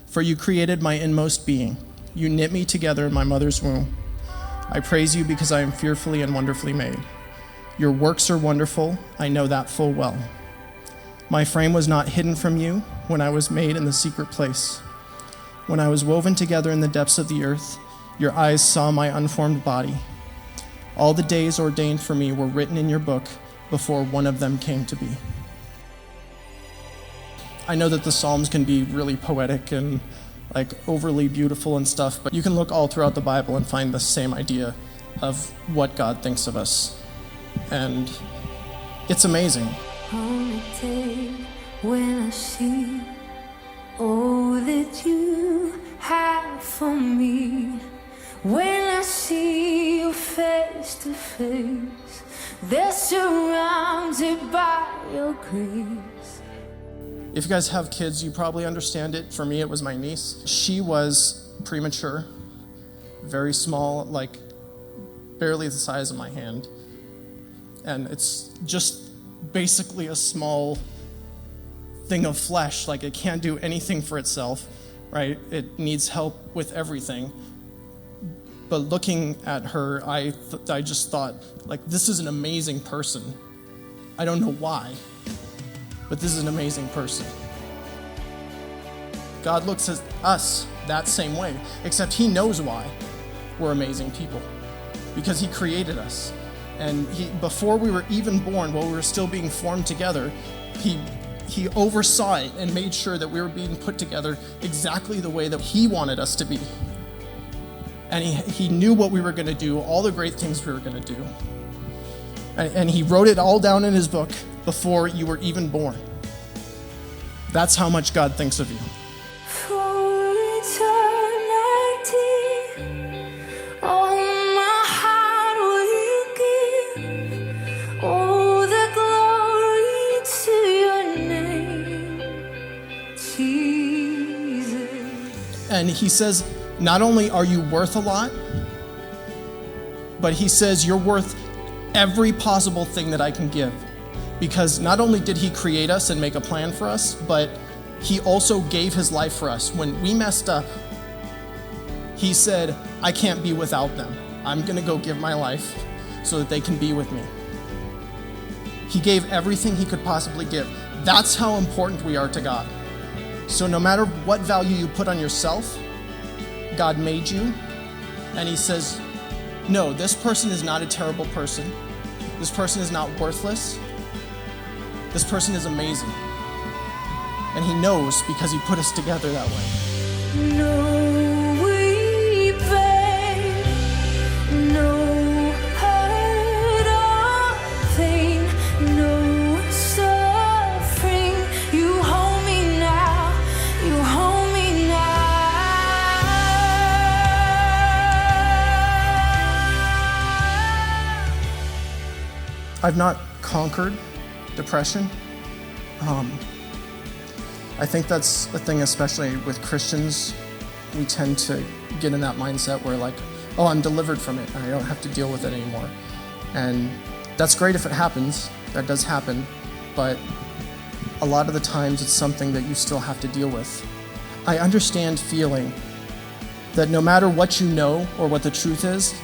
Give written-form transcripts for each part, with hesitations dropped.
For you created my inmost being. You knit me together in my mother's womb. I praise you because I am fearfully and wonderfully made. Your works are wonderful, I know that full well. My frame was not hidden from you when I was made in the secret place. When I was woven together in the depths of the earth, your eyes saw my unformed body. All the days ordained for me were written in your book before one of them came to be. I know that the Psalms can be really poetic and overly beautiful and stuff, but you can look all throughout the Bible and find the same idea of what God thinks of us. And it's amazing. On a day when I see all that you have for me, when I see you face to face, they're surrounded by your grace. If you guys have kids, you probably understand it. For me, it was my niece. She was premature, very small, barely the size of my hand. And it's just basically a small thing of flesh. It can't do anything for itself, right? It needs help with everything. But looking at her, I just thought, this is an amazing person. I don't know why, but this is an amazing person. God looks at us that same way, except he knows why we're amazing people, because he created us. And before we were even born, while we were still being formed together, he oversaw it and made sure that we were being put together exactly the way that he wanted us to be. And he knew what we were going to do, all the great things we were going to do. And he wrote it all down in his book before you were even born. That's how much God thinks of you. For eternity, all my heart will give, all the glory to your name, Jesus. And he says, not only are you worth a lot, but he says you're worth every possible thing that I can give. Because not only did he create us and make a plan for us, but he also gave his life for us. When we messed up, he said, I can't be without them. I'm going to go give my life so that they can be with me. He gave everything he could possibly give. That's how important we are to God. So no matter what value you put on yourself, God made you, and he says, no, this person is not a terrible person. This person is not worthless. This person is amazing. And he knows because he put us together that way. No weeping, no hurt or pain, no suffering. You hold me now, you hold me now. I've not conquered depression. I think that's the thing, especially with Christians. We tend to get in that mindset where oh, I'm delivered from it. I don't have to deal with it anymore. And that's great if it happens. That does happen. But a lot of the times it's something that you still have to deal with. I understand feeling that no matter what you know or what the truth is,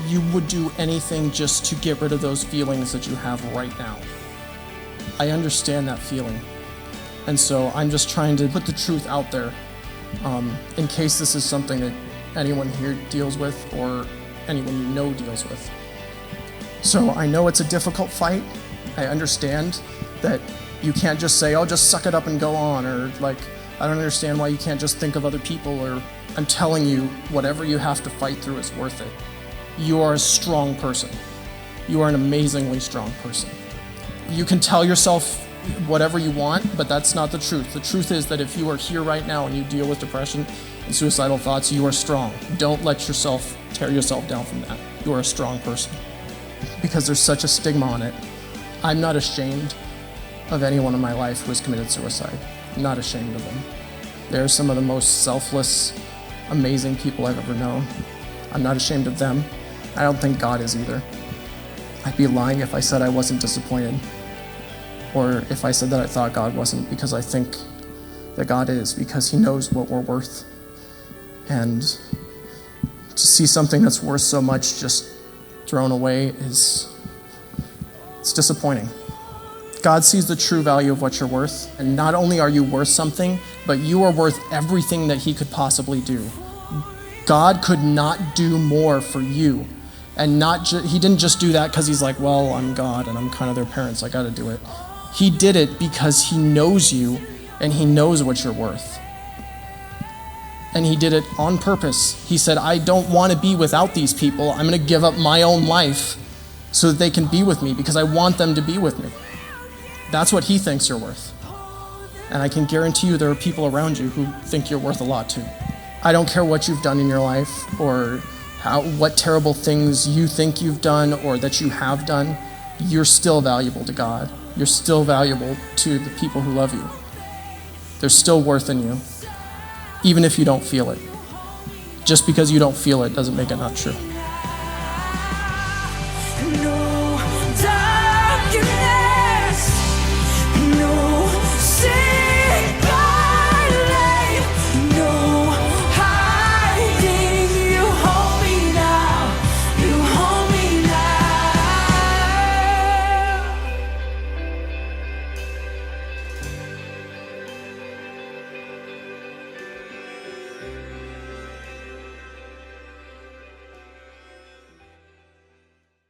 you would do anything just to get rid of those feelings that you have right now. I understand that feeling. And so I'm just trying to put the truth out there in case this is something that anyone here deals with or anyone you know deals with. So I know it's a difficult fight. I understand that you can't just say, oh, just suck it up and go on, or I don't understand why you can't just think of other people, or I'm telling you, whatever you have to fight through is worth it. You are a strong person. You are an amazingly strong person. You can tell yourself whatever you want, but that's not the truth. The truth is that if you are here right now and you deal with depression and suicidal thoughts, you are strong. Don't let yourself tear yourself down from that. You are a strong person. Because there's such a stigma on it. I'm not ashamed of anyone in my life who has committed suicide. I'm not ashamed of them. They're some of the most selfless, amazing people I've ever known. I'm not ashamed of them. I don't think God is either. I'd be lying if I said I wasn't disappointed, or if I said that I thought God wasn't, because I think that God is, because he knows what we're worth. And to see something that's worth so much just thrown away it's disappointing. God sees the true value of what you're worth, and not only are you worth something, but you are worth everything that he could possibly do. God could not do more for you, and he didn't just do that because he's like, well, I'm God and I'm kind of their parents, I got to do it. He did it because he knows you and he knows what you're worth. And he did it on purpose. He said, I don't want to be without these people. I'm going to give up my own life so that they can be with me because I want them to be with me. That's what he thinks you're worth. And I can guarantee you there are people around you who think you're worth a lot too. I don't care what you've done in your life or what terrible things you think you've done or that you have done. You're still valuable to God. You're still valuable to the people who love you. There's still worth in you, even if you don't feel it. Just because you don't feel it doesn't make it not true.